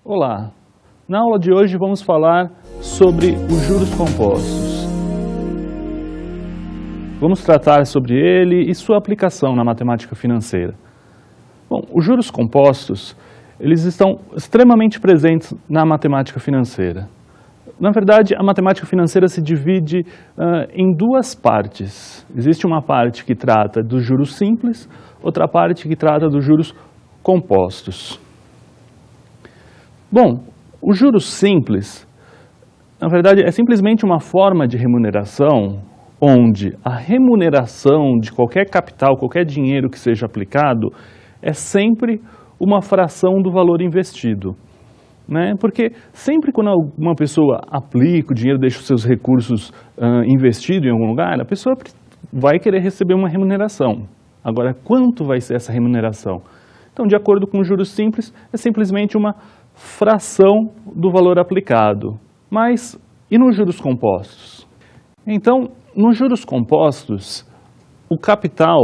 Olá! Na aula de hoje vamos falar sobre os juros compostos. Vamos tratar sobre ele e sua aplicação na matemática financeira. Bom, os juros compostos, eles estão extremamente presentes na matemática financeira. Na verdade, a matemática financeira se divide em duas partes. Existe uma parte que trata dos juros simples, outra parte que trata dos juros compostos. Bom, os juros simples, na verdade, é simplesmente uma forma de remuneração onde a remuneração de qualquer capital, qualquer dinheiro que seja aplicado, é sempre uma fração do valor investido. Né? Porque sempre quando uma pessoa aplica o dinheiro, deixa os seus recursos investidos em algum lugar, a pessoa vai querer receber uma remuneração. Agora, quanto vai ser essa remuneração? Então, de acordo com os juros simples, é simplesmente uma fração do valor aplicado. Mas, e nos juros compostos? Então, nos juros compostos, o capital,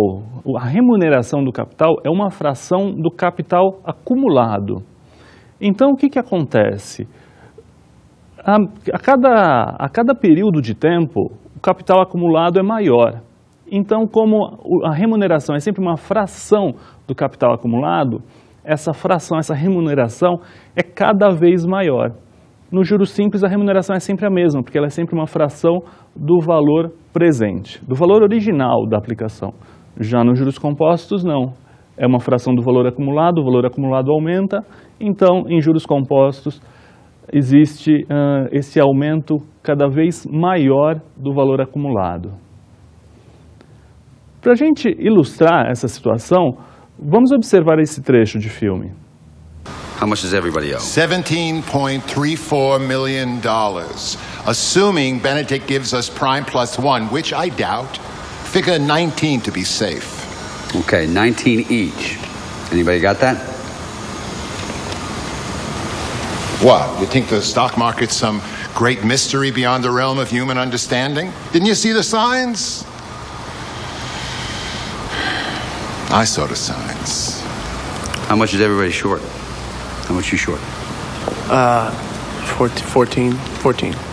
a remuneração do capital é uma fração do capital acumulado. Então, o que acontece? A cada período de tempo, o capital acumulado é maior. Então, como a remuneração é sempre uma fração do capital acumulado, essa fração, essa remuneração é cada vez maior. No juros simples, a remuneração é sempre a mesma, porque ela é sempre uma fração do valor presente, do valor original da aplicação. Já nos juros compostos, não. É uma fração do valor acumulado, o valor acumulado aumenta, então, em juros compostos, existe esse aumento cada vez maior do valor acumulado. Para a gente ilustrar essa situação, vamos observar esse trecho de filme. How much does everybody owe? $17.34 million. Assuming Benedict gives us prime plus 1, which I doubt, figure 19 to be safe. Okay, 19 each. Anybody got that? What? You think the stock market's some great mystery beyond the realm of human understanding? Didn't you see the signs? I saw the signs. How much is everybody short? How much you short? 14.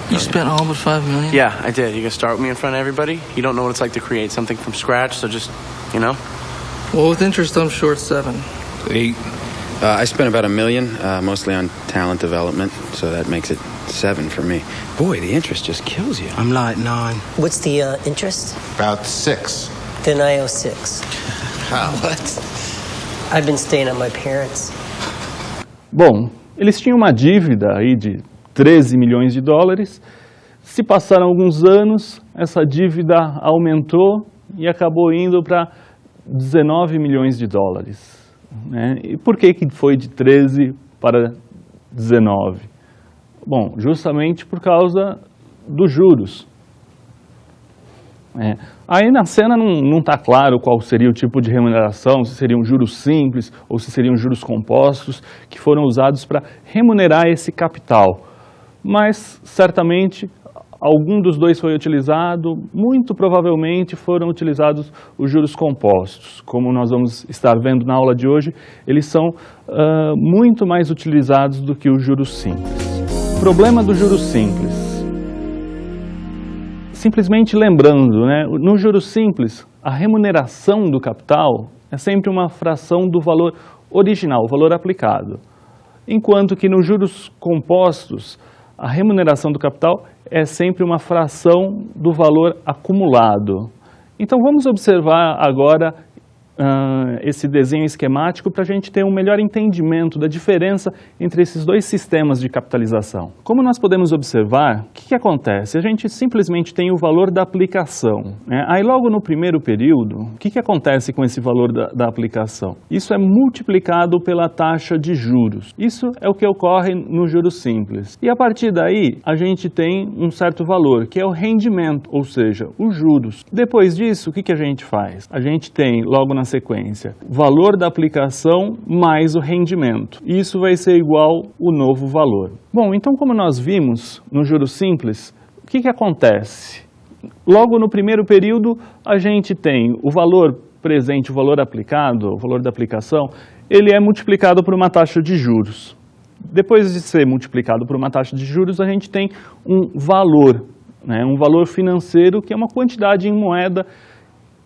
You spent all but $5 million? Yeah, I did. You gonna start with me in front of everybody? You don't know what it's like to create something from scratch, so just, you know? Well, with interest, I'm short 7. 8. I spent about $1 million, mostly on talent development, so that makes it 7 for me. Boy, the interest just kills you. I'm like 9. What's the interest? About 6. Then I owe 6. How? What? I've been staying at my parents'. Bom, eles tinham uma dívida aí de 13 milhões de dólares. Se passaram alguns anos, essa dívida aumentou e acabou indo para 19 milhões de dólares. Né? E por que foi de 13 para 19? Bom, justamente por causa dos juros. Aí na cena não está claro qual seria o tipo de remuneração, se seriam juros simples ou se seriam juros compostos que foram usados para remunerar esse capital. Mas certamente algum dos dois foi utilizado, muito provavelmente foram utilizados os juros compostos. Como nós vamos estar vendo na aula de hoje, eles são muito mais utilizados do que os juros simples. O problema dos juros simples. Simplesmente lembrando, né, no juros simples, a remuneração do capital é sempre uma fração do valor original, o valor aplicado. Enquanto que nos juros compostos, a remuneração do capital é sempre uma fração do valor acumulado. Então vamos observar agora esse desenho esquemático para a gente ter um melhor entendimento da diferença entre esses dois sistemas de capitalização. Como nós podemos observar, o que acontece? A gente simplesmente tem o valor da aplicação. Né? Aí logo no primeiro período, o que acontece com esse valor da aplicação? Isso é multiplicado pela taxa de juros. Isso é o que ocorre no juros simples. E a partir daí, a gente tem um certo valor, que é o rendimento, ou seja, os juros. Depois disso, o que a gente faz? A gente tem, logo na sequência, valor da aplicação mais o rendimento. Isso vai ser igual o novo valor. Bom, então como nós vimos no juros simples, o que acontece? Logo no primeiro período, a gente tem o valor presente, o valor aplicado, o valor da aplicação, ele é multiplicado por uma taxa de juros. Depois de ser multiplicado por uma taxa de juros, a gente tem um valor, né, um valor financeiro, que é uma quantidade em moeda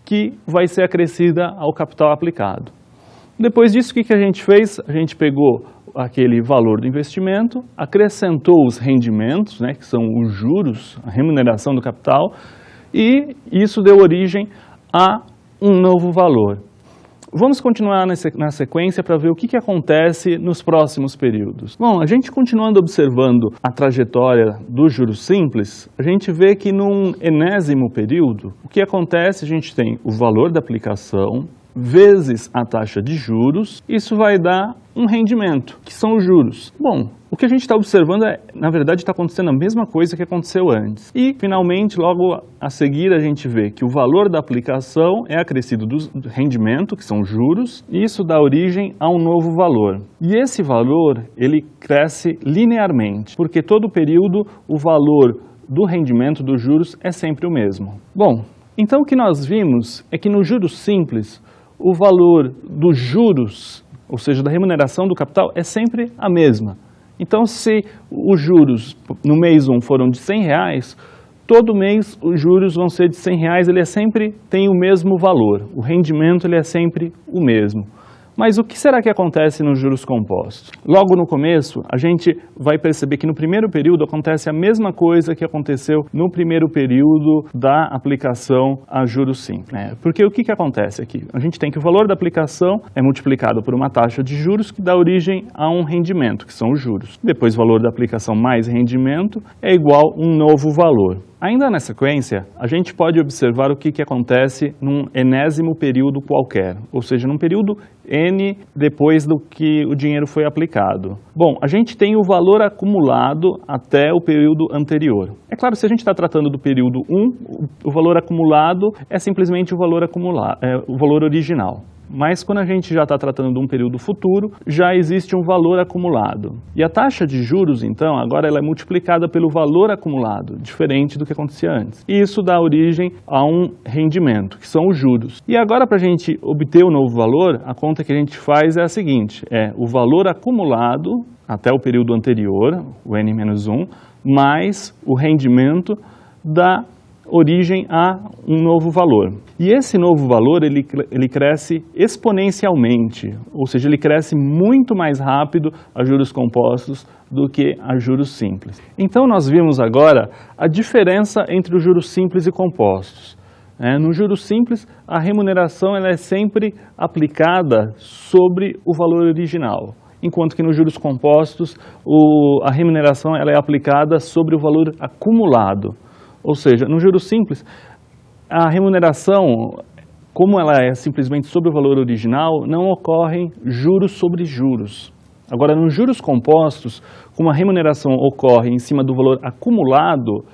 que vai ser acrescida ao capital aplicado. Depois disso, o que a gente fez? A gente pegou aquele valor do investimento, acrescentou os rendimentos, né, que são os juros, a remuneração do capital, e isso deu origem a um novo valor. Vamos continuar na sequência para ver o que acontece nos próximos períodos. Bom, a gente continuando observando a trajetória dos juros simples, a gente vê que num enésimo período, o que acontece? A gente tem o valor da aplicação vezes a taxa de juros, isso vai dar um rendimento, que são os juros. Bom, o que a gente está observando na verdade, está acontecendo a mesma coisa que aconteceu antes. E, finalmente, logo a seguir, a gente vê que o valor da aplicação é acrescido do rendimento, que são juros, e isso dá origem a um novo valor. E esse valor, ele cresce linearmente, porque todo período o valor do rendimento dos juros é sempre o mesmo. Bom, então o que nós vimos é que no juros simples, o valor dos juros, ou seja, da remuneração do capital, é sempre a mesma. Então, se os juros no mês 1 foram de R$100, todo mês os juros vão ser de R$100, ele sempre tem o mesmo valor. O rendimento ele é sempre o mesmo. Mas o que será que acontece nos juros compostos? Logo no começo, a gente vai perceber que no primeiro período acontece a mesma coisa que aconteceu no primeiro período da aplicação a juros simples, né? Porque o que acontece aqui? A gente tem que o valor da aplicação é multiplicado por uma taxa de juros que dá origem a um rendimento, que são os juros. Depois, o valor da aplicação mais rendimento é igual a um novo valor. Ainda na sequência, a gente pode observar o que acontece num enésimo período qualquer, ou seja, num período N depois do que o dinheiro foi aplicado. Bom, a gente tem o valor acumulado até o período anterior. É claro, se a gente está tratando do período 1, o valor acumulado é simplesmente o valor acumulado, o valor original. Mas quando a gente já está tratando de um período futuro, já existe um valor acumulado. E a taxa de juros, então, agora ela é multiplicada pelo valor acumulado, diferente do que acontecia antes. E isso dá origem a um rendimento, que são os juros. E agora, para a gente obter o novo valor, a conta que a gente faz é a seguinte, é o valor acumulado até o período anterior, o N-1, mais o rendimento da origem a um novo valor. E esse novo valor, ele cresce exponencialmente, ou seja, ele cresce muito mais rápido a juros compostos do que a juros simples. Então, nós vimos agora a diferença entre os juros simples e compostos. No juros simples, a remuneração ela é sempre aplicada sobre o valor original, enquanto que nos juros compostos, a remuneração ela é aplicada sobre o valor acumulado. Ou seja, no juros simples, a remuneração, como ela é simplesmente sobre o valor original, não ocorrem juros sobre juros. Agora, nos juros compostos, como a remuneração ocorre em cima do valor acumulado,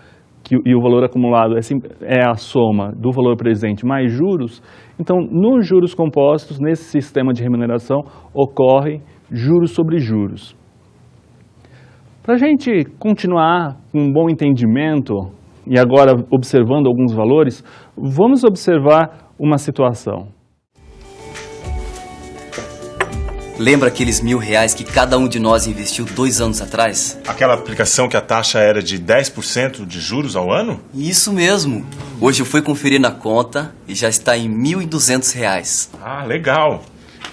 e o valor acumulado é a soma do valor presente mais juros, então, nos juros compostos, nesse sistema de remuneração, ocorre juros sobre juros. Para a gente continuar com um bom entendimento, e agora observando alguns valores, vamos observar uma situação. Lembra aqueles R$1.000 que cada um de nós investiu 2 anos atrás? Aquela aplicação que a taxa era de 10% de juros ao ano? Isso mesmo. Hoje eu fui conferir na conta e já está em R$1.200. Ah, legal.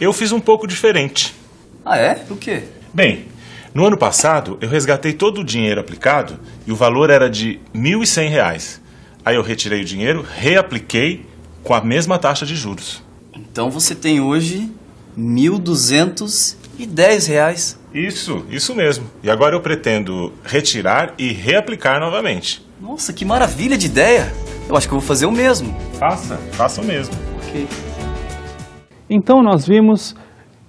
Eu fiz um pouco diferente. Ah, é? O quê? Bem, no ano passado eu resgatei todo o dinheiro aplicado e o valor era de R$1.100. Aí eu retirei o dinheiro, reapliquei com a mesma taxa de juros. Então você tem hoje R$1.210. Isso mesmo. E agora eu pretendo retirar e reaplicar novamente. Nossa, que maravilha de ideia. Eu acho que eu vou fazer o mesmo. Faça o mesmo. Ok. Então nós vimos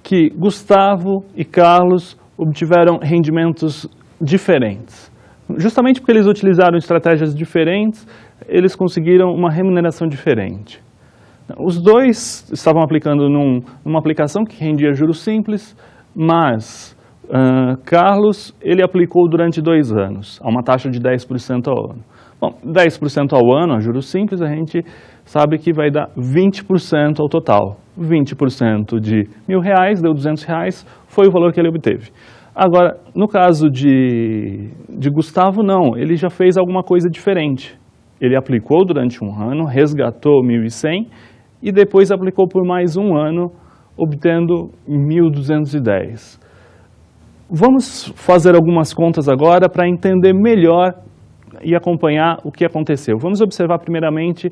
que Gustavo e Carlos obtiveram rendimentos diferentes. Justamente porque eles utilizaram estratégias diferentes, eles conseguiram uma remuneração diferente. Os dois estavam aplicando numa aplicação que rendia juros simples, mas Carlos ele aplicou durante 2 anos, a uma taxa de 10% ao ano. Bom, 10% ao ano, a juros simples, a gente sabe que vai dar 20% ao total. 20% de R$1.000 deu R$200, foi o valor que ele obteve. Agora, no caso de Gustavo, não, ele já fez alguma coisa diferente. Ele aplicou durante um ano, resgatou 1.100 e depois aplicou por mais um ano, obtendo 1.210. Vamos fazer algumas contas agora para entender melhor e acompanhar o que aconteceu. Vamos observar primeiramente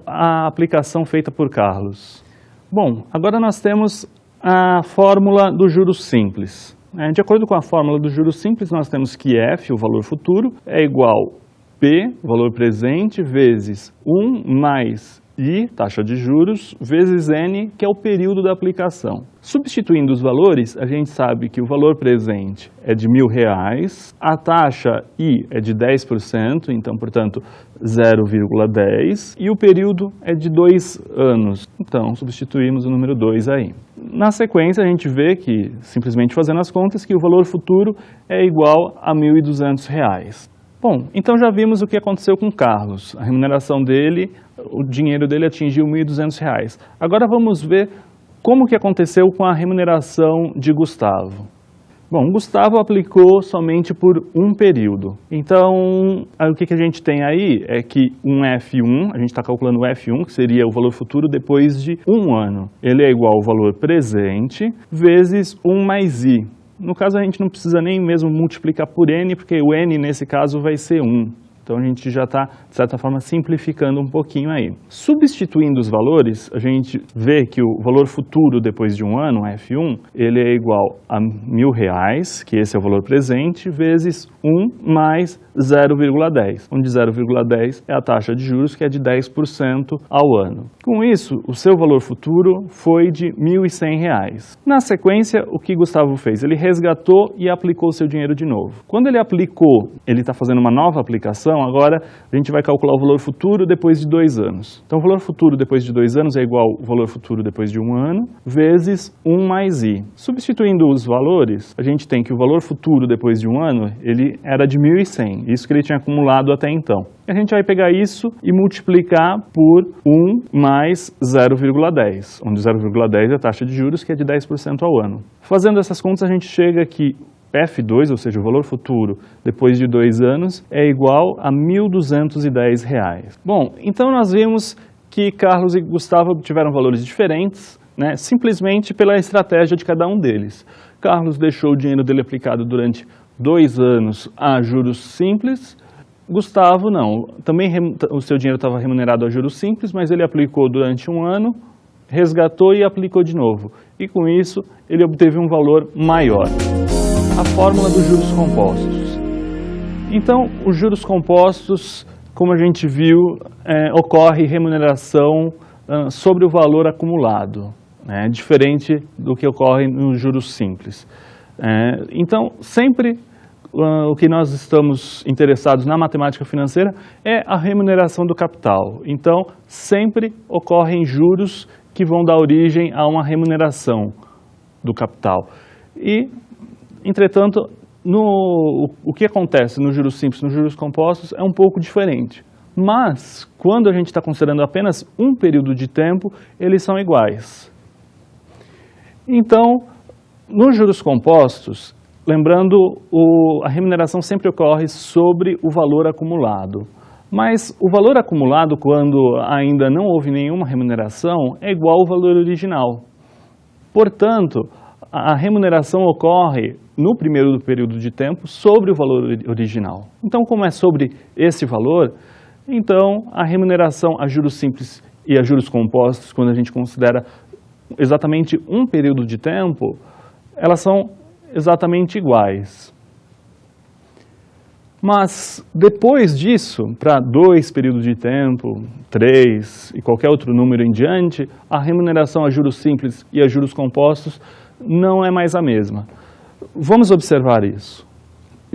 a aplicação feita por Carlos. Bom, agora nós temos a fórmula do juros simples. De acordo com a fórmula do juros simples, nós temos que F, o valor futuro, é igual P, valor presente, vezes 1 mais I, taxa de juros, vezes N, que é o período da aplicação. Substituindo os valores, a gente sabe que o valor presente é de R$1.000, a taxa I é de 10%, então, portanto, 0,10, e o período é de 2 anos. Então, substituímos o número 2 aí. Na sequência, a gente vê que, simplesmente fazendo as contas, que o valor futuro é igual a R$1.200. Bom, então já vimos o que aconteceu com o Carlos. A remuneração dele, o dinheiro dele atingiu R$1.200. Agora vamos ver como que aconteceu com a remuneração de Gustavo. Bom, Gustavo aplicou somente por um período. Então, o que a gente tem aí é que um F1, a gente está calculando o F1, que seria o valor futuro depois de um ano. Ele é igual ao valor presente vezes 1 mais I. No caso, a gente não precisa nem mesmo multiplicar por N, porque o N, nesse caso, vai ser 1. Então, a gente já está, de certa forma, simplificando um pouquinho aí. Substituindo os valores, a gente vê que o valor futuro depois de um ano, F1, ele é igual a R$1.000, que esse é o valor presente, vezes 1 mais 0,10, onde 0,10 é a taxa de juros, que é de 10% ao ano. Com isso, o seu valor futuro foi de R$1.100. Na sequência, o que Gustavo fez? Ele resgatou e aplicou o seu dinheiro de novo. Quando ele aplicou, ele está fazendo uma nova aplicação, agora a gente vai calcular o valor futuro depois de 2 anos. Então, o valor futuro depois de 2 anos é igual ao valor futuro depois de um ano, vezes 1 mais I. Substituindo os valores, a gente tem que o valor futuro depois de um ano, ele era de 1.100, isso que ele tinha acumulado até então. A gente vai pegar isso e multiplicar por 1 mais 0,10, onde 0,10 é a taxa de juros, que é de 10% ao ano. Fazendo essas contas, a gente chega que F2, ou seja, o valor futuro depois de 2 anos, é igual a R$1.210. Bom, então nós vimos que Carlos e Gustavo obtiveram valores diferentes, né, simplesmente pela estratégia de cada um deles. Carlos deixou o dinheiro dele aplicado durante 2 anos a juros simples. Gustavo não. Também o seu dinheiro estava remunerado a juros simples, mas ele aplicou durante um ano, resgatou e aplicou de novo. E com isso, ele obteve um valor maior. A fórmula dos juros compostos. Então, os juros compostos, como a gente viu, ocorre remuneração sobre o valor acumulado, né, diferente do que ocorre nos juros simples. Então, sempre o que nós estamos interessados na matemática financeira é a remuneração do capital. Então, sempre ocorrem juros que vão dar origem a uma remuneração do capital. E, entretanto, o que acontece nos juros simples e nos juros compostos é um pouco diferente. Mas, quando a gente está considerando apenas um período de tempo, eles são iguais. Então, nos juros compostos, lembrando, a remuneração sempre ocorre sobre o valor acumulado. Mas o valor acumulado, quando ainda não houve nenhuma remuneração, é igual ao valor original. Portanto, a remuneração ocorre no primeiro período de tempo sobre o valor original. Então, como é sobre esse valor, então a remuneração a juros simples e a juros compostos, quando a gente considera exatamente um período de tempo, elas são exatamente iguais. Mas, depois disso, para 2 períodos de tempo, 3 e qualquer outro número em diante, a remuneração a juros simples e a juros compostos não é mais a mesma. Vamos observar isso.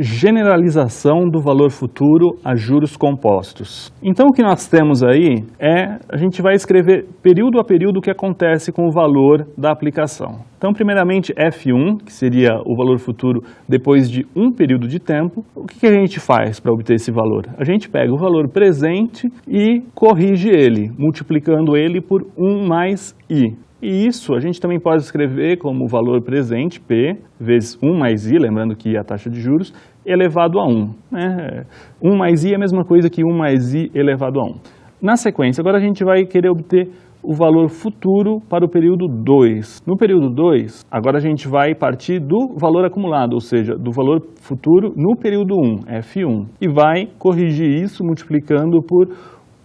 Generalização do valor futuro a juros compostos. Então, o que nós temos aí a gente vai escrever período a período o que acontece com o valor da aplicação. Então, primeiramente, F1, que seria o valor futuro depois de um período de tempo. O que a gente faz para obter esse valor? A gente pega o valor presente e corrige ele, multiplicando ele por 1 mais I. E isso a gente também pode escrever como valor presente, P, vezes 1 mais I, lembrando que a taxa de juros, elevado a 1. Né? 1 mais I é a mesma coisa que 1 mais I elevado a 1. Na sequência, agora a gente vai querer obter o valor futuro para o período 2. No período 2, agora a gente vai partir do valor acumulado, ou seja, do valor futuro no período 1, F1, e vai corrigir isso multiplicando por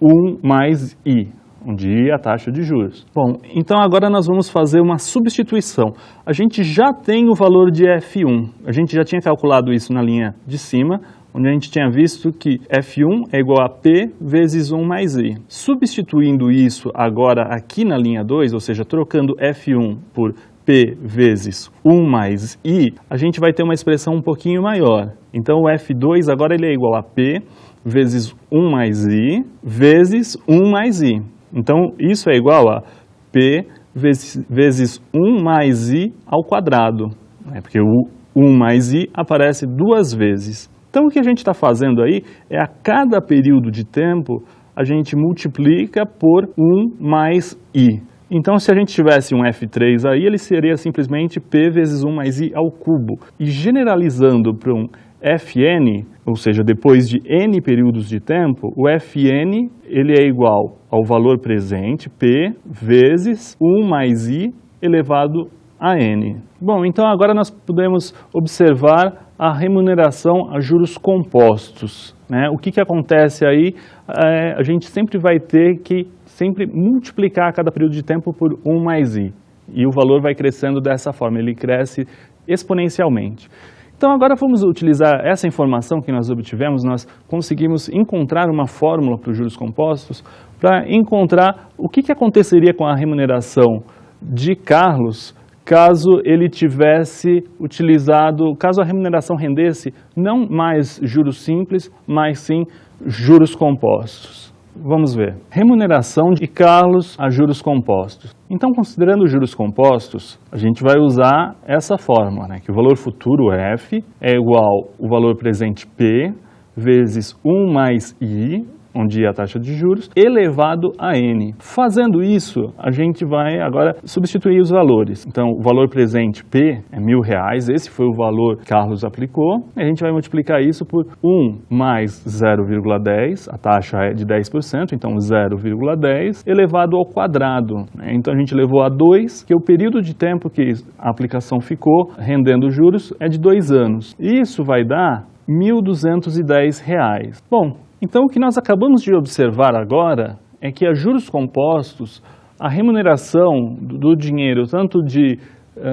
1 mais I, onde I é a taxa de juros. Bom, então agora nós vamos fazer uma substituição. A gente já tem o valor de F1, a gente já tinha calculado isso na linha de cima, onde a gente tinha visto que F1 é igual a P vezes 1 mais I. Substituindo isso agora aqui na linha 2, ou seja, trocando F1 por P vezes 1 mais I, a gente vai ter uma expressão um pouquinho maior. Então o F2 agora ele é igual a P vezes 1 mais I vezes 1 mais I. Então isso é igual a P vezes 1 mais I ao quadrado, né? Porque o 1 mais I aparece duas vezes. Então o que a gente está fazendo aí é a cada período de tempo a gente multiplica por 1 mais I. Então se a gente tivesse um F3 aí, ele seria simplesmente P vezes 1 mais I ao cubo. E generalizando para um Fn, ou seja, depois de n períodos de tempo, o Fn ele é igual ao valor presente, P, vezes 1 mais I elevado a n. Bom, então agora nós podemos observar a remuneração a juros compostos, né? O que acontece aí? A gente sempre vai ter que sempre multiplicar cada período de tempo por 1 mais I. E o valor vai crescendo dessa forma, ele cresce exponencialmente. Então agora vamos utilizar essa informação que nós obtivemos, nós conseguimos encontrar uma fórmula para os juros compostos para encontrar o que aconteceria com a remuneração de Carlos caso ele tivesse utilizado, caso a remuneração rendesse não mais juros simples, mas sim juros compostos. Vamos ver. Remuneração de Carlos a juros compostos. Então, considerando os juros compostos, a gente vai usar essa fórmula, né? Que o valor futuro F é igual ao valor presente P vezes 1 mais I, onde é a taxa de juros, elevado a n. Fazendo isso, a gente vai agora substituir os valores. Então, o valor presente P é R$1.000, esse foi o valor que Carlos aplicou. A gente vai multiplicar isso por 1 mais 0,10, a taxa é de 10%, então 0,10 elevado ao quadrado. Então, a gente levou a 2, que é o período de tempo que a aplicação ficou rendendo juros é de 2 anos. Isso vai dar R$1.210. Bom, então, o que nós acabamos de observar agora é que a juros compostos, a remuneração do dinheiro, tanto de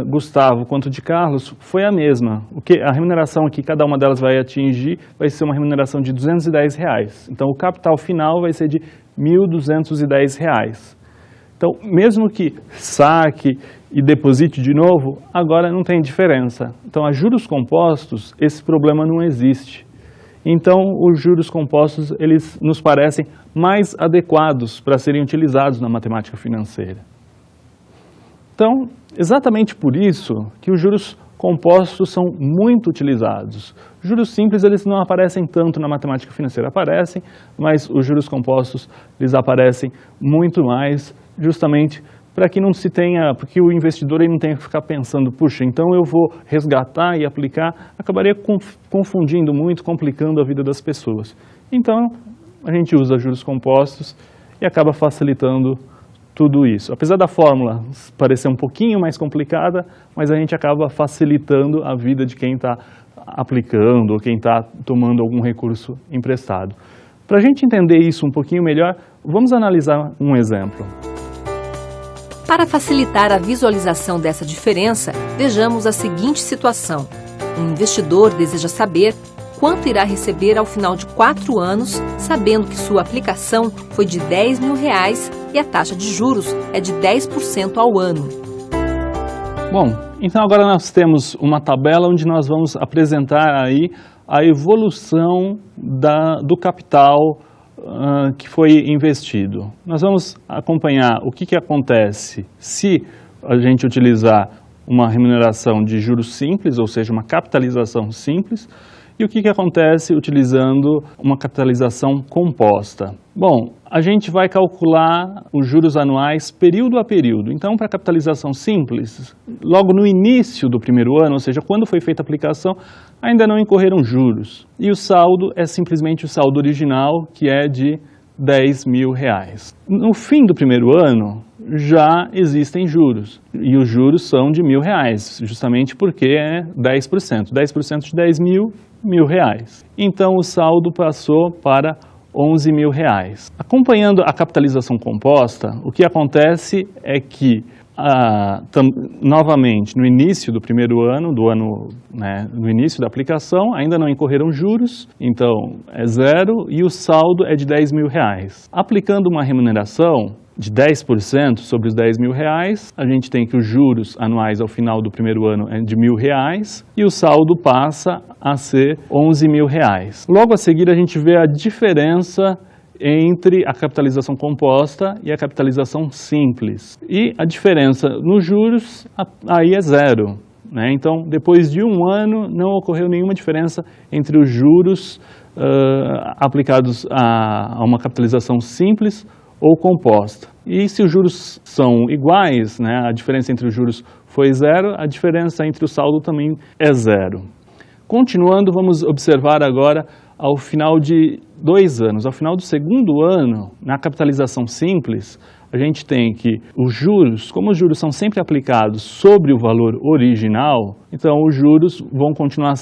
Gustavo quanto de Carlos, foi a mesma. A remuneração que cada uma delas vai atingir vai ser uma remuneração de R$210. Então, o capital final vai ser de R$1.210. Então, mesmo que saque e deposite de novo, agora não tem diferença. Então, a juros compostos, esse problema não existe. Então, os juros compostos, eles nos parecem mais adequados para serem utilizados na matemática financeira. Então, exatamente por isso que os juros compostos são muito utilizados. Os juros simples, eles não aparecem tanto na matemática financeira. Aparecem, mas os juros compostos, eles aparecem muito mais, justamente para que não se tenha, porque o investidor ele não tenha que ficar pensando, puxa, então eu vou resgatar e aplicar, acabaria confundindo muito, complicando a vida das pessoas. Então, a gente usa juros compostos e acaba facilitando tudo isso. Apesar da fórmula parecer um pouquinho mais complicada, mas a gente acaba facilitando a vida de quem está aplicando ou quem está tomando algum recurso emprestado. Para a gente entender isso um pouquinho melhor, vamos analisar um exemplo. Para facilitar a visualização dessa diferença, vejamos a seguinte situação. Um investidor deseja saber quanto irá receber ao final de 4 anos, sabendo que sua aplicação foi de R$10.000 e a taxa de juros é de 10% ao ano. Bom, então agora nós temos uma tabela onde nós vamos apresentar aí a evolução do capital que foi investido. Nós vamos acompanhar o que acontece se a gente utilizar uma remuneração de juros simples, ou seja, uma capitalização simples, E o que acontece utilizando uma capitalização composta? Bom, a gente vai calcular os juros anuais período a período. Então, para a capitalização simples, logo no início do primeiro ano, ou seja, quando foi feita a aplicação, ainda não incorreram juros. E o saldo é simplesmente o saldo original, que é de R$10.000. No fim do primeiro ano, já existem juros. E os juros são de R$1.000, justamente porque é 10%. 10% de 10.000, R$1.000. Então, o saldo passou para R$11.000. Acompanhando a capitalização composta, o que acontece é que, novamente, no início do primeiro ano, no início da aplicação, ainda não incorreram juros, então é zero, e o saldo é de R$10.000. Aplicando uma remuneração de 10% sobre os R$10.000, a gente tem que os juros anuais ao final do primeiro ano é de R$1.000 e o saldo passa a ser R$11.000. Logo a seguir a gente vê a diferença entre a capitalização composta e a capitalização simples. E a diferença nos juros aí é zero. Então, depois de um ano, não ocorreu nenhuma diferença entre os juros aplicados a uma capitalização simples ou composta. E se os juros são iguais, a diferença entre os juros foi zero, a diferença entre o saldo também é zero. Continuando, vamos observar agora ao final de 2 anos. Ao final do segundo ano, na capitalização simples, a gente tem que os juros, como os juros são sempre aplicados sobre o valor original, então os juros vão continuar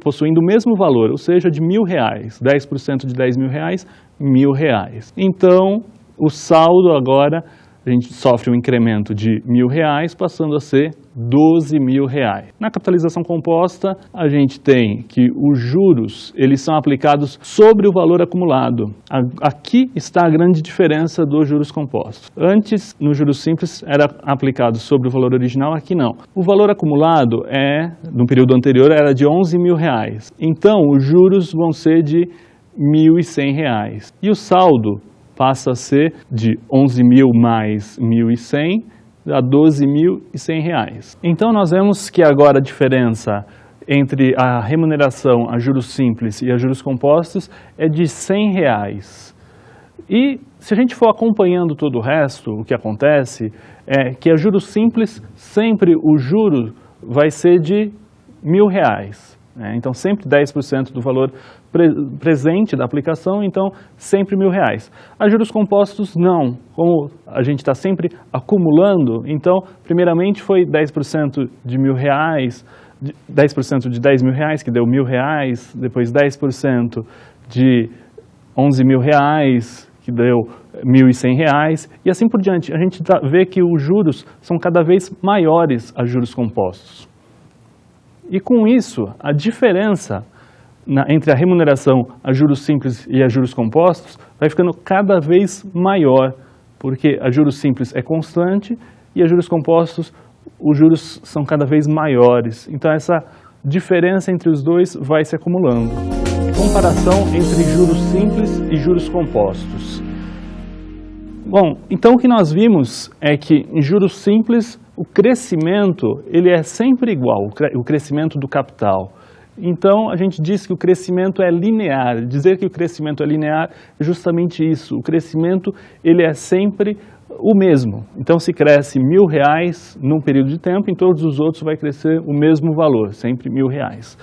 possuindo o mesmo valor, ou seja, de R$1.000. 10% de R$10.000, R$1.000. Então, o saldo agora, a gente sofre um incremento de R$1.000, passando a ser R$12.000. Na capitalização composta, a gente tem que os juros, eles são aplicados sobre o valor acumulado. Aqui está a grande diferença dos juros compostos. Antes, no juros simples, era aplicado sobre o valor original, aqui não. O valor acumulado no período anterior, era de R$11.000. Então, os juros vão ser de R$1.100. E o saldo passa a ser de R$11.000 mais R$1.100 a R$12.100. Então, nós vemos que agora a diferença entre a remuneração a juros simples e a juros compostos é de R$100. E se a gente for acompanhando todo o resto, o que acontece é que a juros simples, sempre o juro vai ser de R$1.000. Então, sempre 10% do valor presente da aplicação, então sempre R$1.000. A juros compostos, não. Como a gente está sempre acumulando, então, primeiramente foi 10% de R$1.000, 10% de R$10.000, que deu R$1.000, depois 10% de R$11.000, que deu R$1.100, e assim por diante. A gente vê que os juros são cada vez maiores a juros compostos. E com isso, a diferença entre a remuneração a juros simples e a juros compostos vai ficando cada vez maior, porque a juros simples é constante e a juros compostos, os juros são cada vez maiores. Então essa diferença entre os dois vai se acumulando. Comparação entre juros simples e juros compostos. Bom, então o que nós vimos é que em juros simples o crescimento ele é sempre igual, o crescimento do capital. Então, a gente diz que o crescimento é linear. Dizer que o crescimento é linear é justamente isso. O crescimento ele é sempre o mesmo. Então, se cresce R$1.000 num período de tempo, em todos os outros vai crescer o mesmo valor, sempre R$1.000.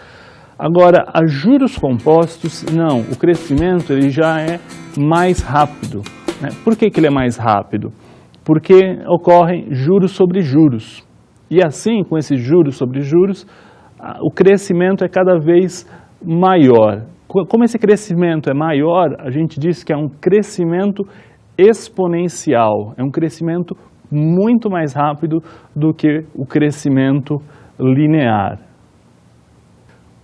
Agora, a juros compostos, não. O crescimento ele já é mais rápido. Por que ele é mais rápido? Porque ocorrem juros sobre juros. E assim, com esses juros sobre juros, o crescimento é cada vez maior. Como esse crescimento é maior, a gente diz que é um crescimento exponencial. É um crescimento muito mais rápido do que o crescimento linear.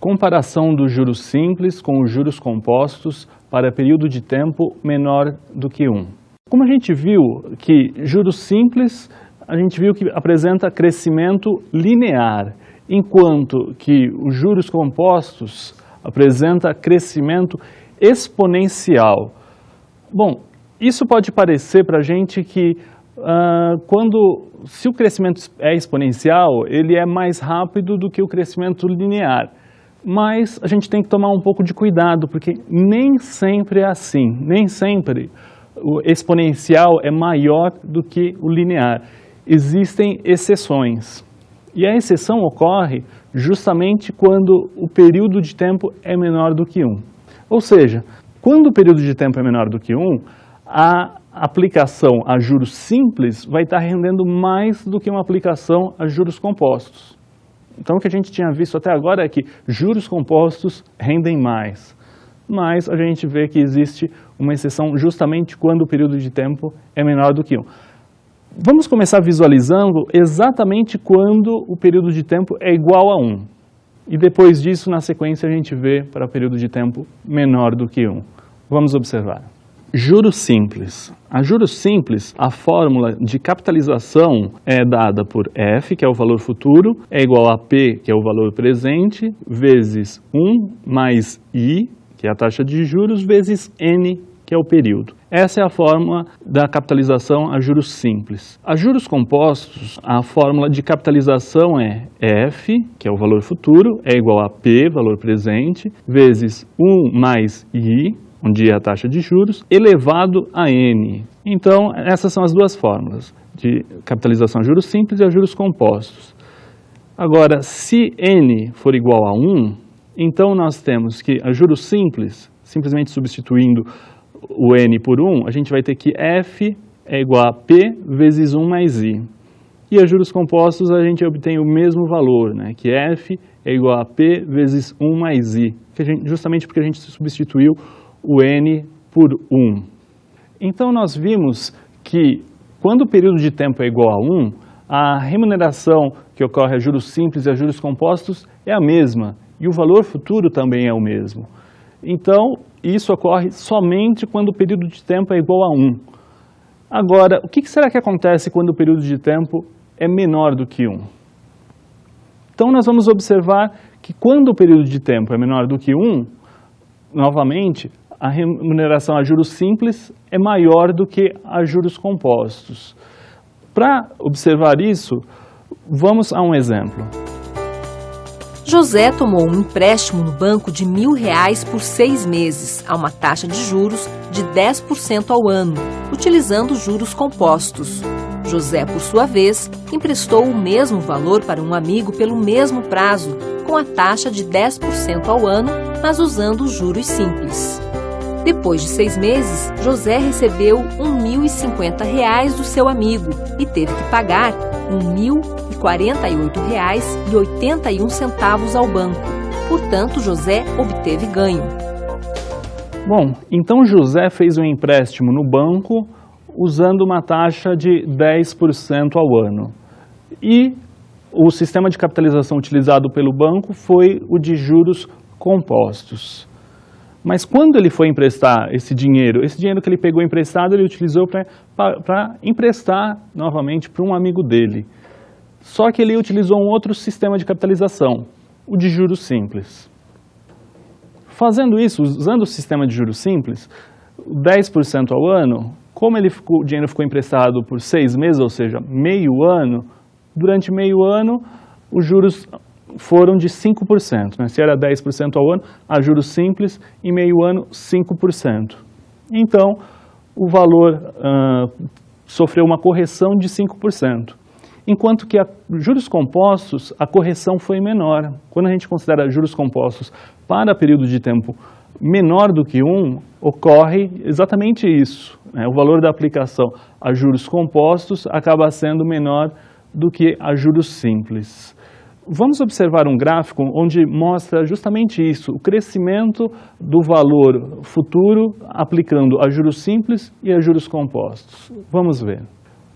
Comparação dos juros simples com os juros compostos para período de tempo menor do que 1. Como a gente viu que juros simples, a gente viu que apresenta crescimento linear, enquanto que os juros compostos apresenta crescimento exponencial. Bom, isso pode parecer para a gente que se o crescimento é exponencial, ele é mais rápido do que o crescimento linear. Mas a gente tem que tomar um pouco de cuidado, porque nem sempre é assim, nem sempre o exponencial é maior do que o linear. Existem exceções, e a exceção ocorre justamente quando o período de tempo é menor do que 1. Ou seja, quando o período de tempo é menor do que 1, a aplicação a juros simples vai estar rendendo mais do que uma aplicação a juros compostos. Então, o que a gente tinha visto até agora é que juros compostos rendem mais, mas a gente vê que existe uma exceção justamente quando o período de tempo é menor do que 1. Vamos começar visualizando exatamente quando o período de tempo é igual a 1. E depois disso, na sequência, a gente vê para o período de tempo menor do que 1. Vamos observar. Juros simples. A juros simples, a fórmula de capitalização é dada por F, que é o valor futuro, é igual a P, que é o valor presente, vezes 1 mais I, que é a taxa de juros, vezes N, que é o período. Essa é a fórmula da capitalização a juros simples. A juros compostos, a fórmula de capitalização é F, que é o valor futuro, é igual a P, valor presente, vezes 1 mais I, onde é a taxa de juros, elevado a N. Então, essas são as duas fórmulas, de capitalização a juros simples e a juros compostos. Agora, se N for igual a 1, então nós temos que a juros simples, simplesmente substituindo o N por 1, a gente vai ter que F é igual a P vezes 1 mais I. E a juros compostos a gente obtém o mesmo valor, né, que F é igual a P vezes 1 mais I, justamente porque a gente substituiu o N por 1. Então, nós vimos que quando o período de tempo é igual a 1, a remuneração que ocorre a juros simples e a juros compostos é a mesma, e o valor futuro também é o mesmo. Então, isso ocorre somente quando o período de tempo é igual a 1. Agora, o que será que acontece quando o período de tempo é menor do que 1? Então, nós vamos observar que quando o período de tempo é menor do que 1, novamente, a remuneração a juros simples é maior do que a juros compostos. Para observar isso, vamos a um exemplo. José tomou um empréstimo no banco de R$1.000 por 6 meses, a uma taxa de juros de 10% ao ano, utilizando juros compostos. José, por sua vez, emprestou o mesmo valor para um amigo pelo mesmo prazo, com a taxa de 10% ao ano, mas usando juros simples. Depois de 6 meses, José recebeu R$1.050 do seu amigo e teve que pagar R$1.048,81 ao banco. Portanto, José obteve ganho. Bom, então José fez um empréstimo no banco usando uma taxa de 10% ao ano. E o sistema de capitalização utilizado pelo banco foi o de juros compostos. Mas quando ele foi emprestar esse dinheiro que ele pegou emprestado, ele utilizou para emprestar novamente para um amigo dele. Só que ele utilizou um outro sistema de capitalização, o de juros simples. Fazendo isso, usando o sistema de juros simples, 10% ao ano, como o dinheiro ficou emprestado por 6 meses, ou seja, meio ano, durante meio ano, os juros foram de 5%. Né? Se era 10% ao ano, a juros simples, em meio ano, 5%. Então, o valor sofreu uma correção de 5%. Enquanto que a juros compostos, a correção foi menor. Quando a gente considera juros compostos para período de tempo menor do que 1, ocorre exatamente isso. Né? O valor da aplicação a juros compostos acaba sendo menor do que a juros simples. Vamos observar um gráfico onde mostra justamente isso, o crescimento do valor futuro aplicando a juros simples e a juros compostos. Vamos ver.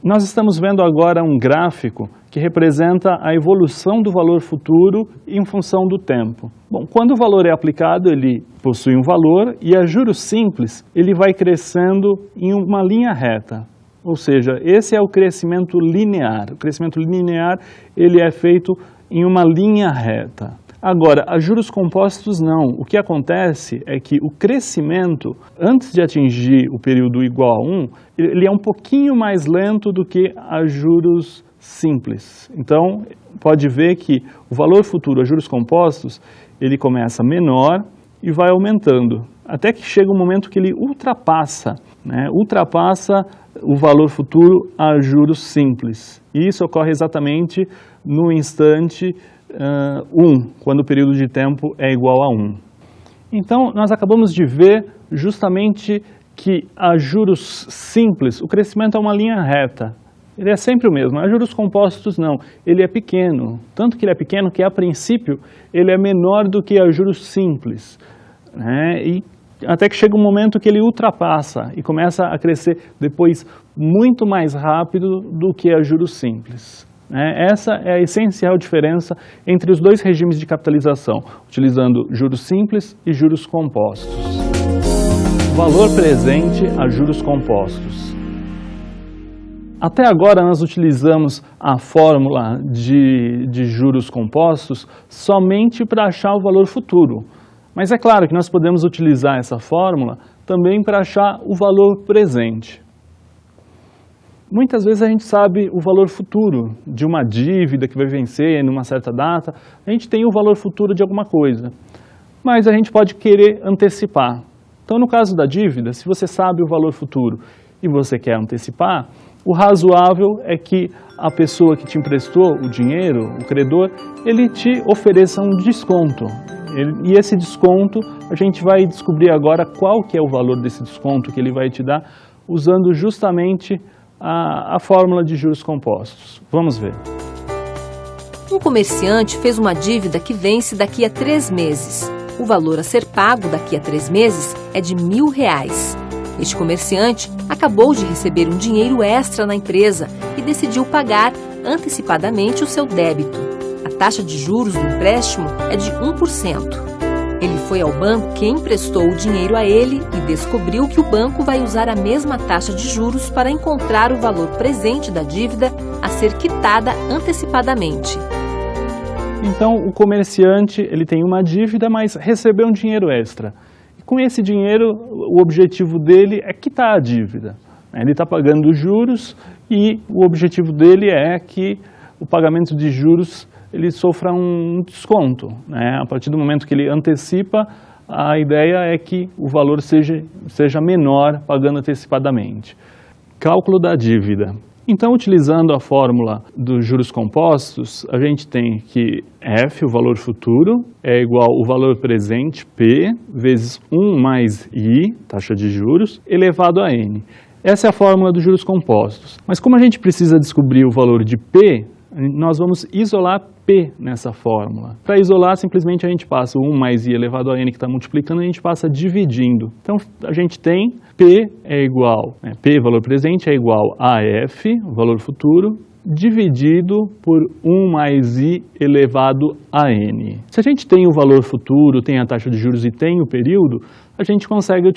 Nós estamos vendo agora um gráfico que representa a evolução do valor futuro em função do tempo. Bom, quando o valor é aplicado, ele possui um valor e a juros simples, ele vai crescendo em uma linha reta. Ou seja, esse é o crescimento linear. O crescimento linear, ele é feito em uma linha reta. Agora, a juros compostos não. O que acontece é que o crescimento, antes de atingir o período igual a 1, ele é um pouquinho mais lento do que a juros simples. Então, pode ver que o valor futuro a juros compostos, ele começa menor e vai aumentando, até que chega um momento que ele ultrapassa o valor futuro a juros simples. E isso ocorre exatamente no instante 1, quando o período de tempo é igual a 1. Então, nós acabamos de ver justamente que a juros simples, o crescimento é uma linha reta. Ele é sempre o mesmo. A juros compostos, não. Ele é pequeno. Tanto que ele é pequeno que, a princípio, ele é menor do que a juros simples. E até que chega um momento que ele ultrapassa e começa a crescer depois muito mais rápido do que a juros simples. Essa é a essencial diferença entre os dois regimes de capitalização, utilizando juros simples e juros compostos. Valor presente a juros compostos. Até agora nós utilizamos a fórmula de juros compostos somente para achar o valor futuro. Mas é claro que nós podemos utilizar essa fórmula também para achar o valor presente. Muitas vezes a gente sabe o valor futuro de uma dívida que vai vencer numa certa data. A gente tem o valor futuro de alguma coisa, mas a gente pode querer antecipar. Então, no caso da dívida, se você sabe o valor futuro e você quer antecipar, o razoável é que a pessoa que te emprestou o dinheiro, o credor, ele te ofereça um desconto. E esse desconto, a gente vai descobrir agora qual que é o valor desse desconto que ele vai te dar, usando justamente a fórmula de juros compostos. Vamos ver. Um comerciante fez uma dívida que vence daqui a 3 meses. O valor a ser pago daqui a 3 meses é de R$1.000. Este comerciante acabou de receber um dinheiro extra na empresa e decidiu pagar antecipadamente o seu débito. A taxa de juros do empréstimo é de 1%. Ele foi ao banco que emprestou o dinheiro a ele e descobriu que o banco vai usar a mesma taxa de juros para encontrar o valor presente da dívida a ser quitada antecipadamente. Então, o comerciante ele tem uma dívida, mas recebeu um dinheiro extra. E com esse dinheiro, o objetivo dele é quitar a dívida. Ele está pagando juros e o objetivo dele é que o pagamento de juros ele sofra um desconto. A partir do momento que ele antecipa, a ideia é que o valor seja menor pagando antecipadamente. Cálculo da dívida. Então, utilizando a fórmula dos juros compostos, a gente tem que F, o valor futuro, é igual ao valor presente, P, vezes 1 mais I, taxa de juros, elevado a N. Essa é a fórmula dos juros compostos. Mas como a gente precisa descobrir o valor de P, nós vamos isolar P nessa fórmula. Para isolar, simplesmente a gente passa o 1 mais I elevado a N que está multiplicando, a gente passa dividindo. Então, a gente tem P é igual, P, valor presente, é igual a F, valor futuro, dividido por 1 mais I elevado a N. Se a gente tem o valor futuro, tem a taxa de juros e tem o período, a gente consegue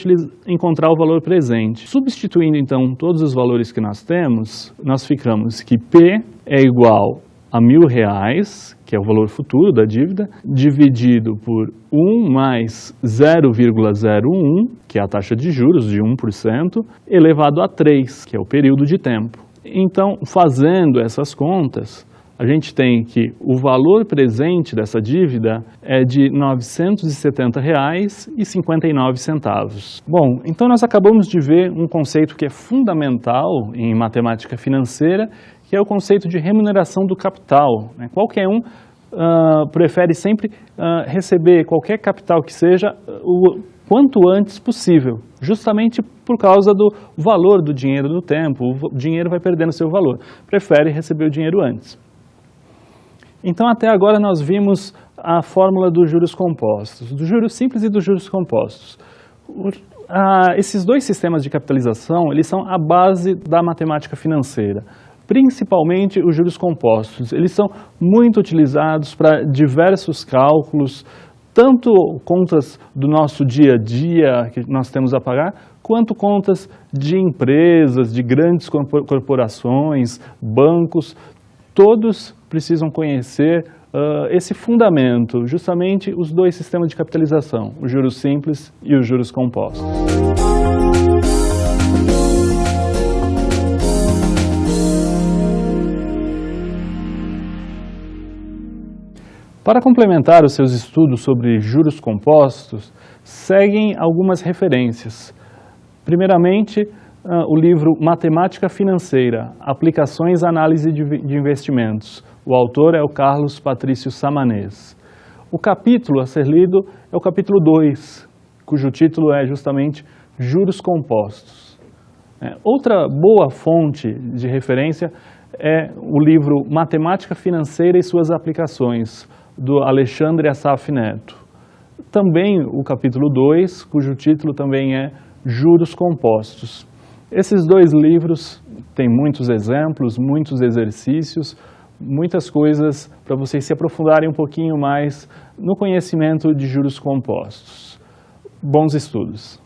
encontrar o valor presente. Substituindo, então, todos os valores que nós temos, nós ficamos que P é igual a R$1.000, que é o valor futuro da dívida, dividido por 1 mais 0,01, que é a taxa de juros de 1%, elevado a 3, que é o período de tempo. Então, fazendo essas contas, a gente tem que o valor presente dessa dívida é de R$ 970,59. Bom, então nós acabamos de ver um conceito que é fundamental em matemática financeira, que é o conceito de remuneração do capital. Qualquer um prefere sempre receber qualquer capital que seja o quanto antes possível, justamente por causa do valor do dinheiro no tempo. O dinheiro vai perdendo seu valor. Prefere receber o dinheiro antes. Então, até agora, nós vimos a fórmula dos juros compostos, dos juros simples e dos juros compostos. Esses dois sistemas de capitalização, eles são a base da matemática financeira, principalmente os juros compostos. Eles são muito utilizados para diversos cálculos, tanto contas do nosso dia a dia que nós temos a pagar, quanto contas de empresas, de grandes corporações, bancos. Todos precisam conhecer esse fundamento, justamente os dois sistemas de capitalização, os juros simples e os juros compostos. Para complementar os seus estudos sobre juros compostos, seguem algumas referências. Primeiramente, o livro Matemática Financeira, Aplicações à Análise de Investimentos. O autor é o Carlos Patrício Samanez. O capítulo a ser lido é o capítulo 2, cujo título é justamente Juros Compostos. Outra boa fonte de referência é o livro Matemática Financeira e Suas Aplicações, do Alexandre Assaf Neto. Também o capítulo 2, cujo título também é Juros Compostos. Esses dois livros têm muitos exemplos, muitos exercícios, muitas coisas para vocês se aprofundarem um pouquinho mais no conhecimento de juros compostos. Bons estudos!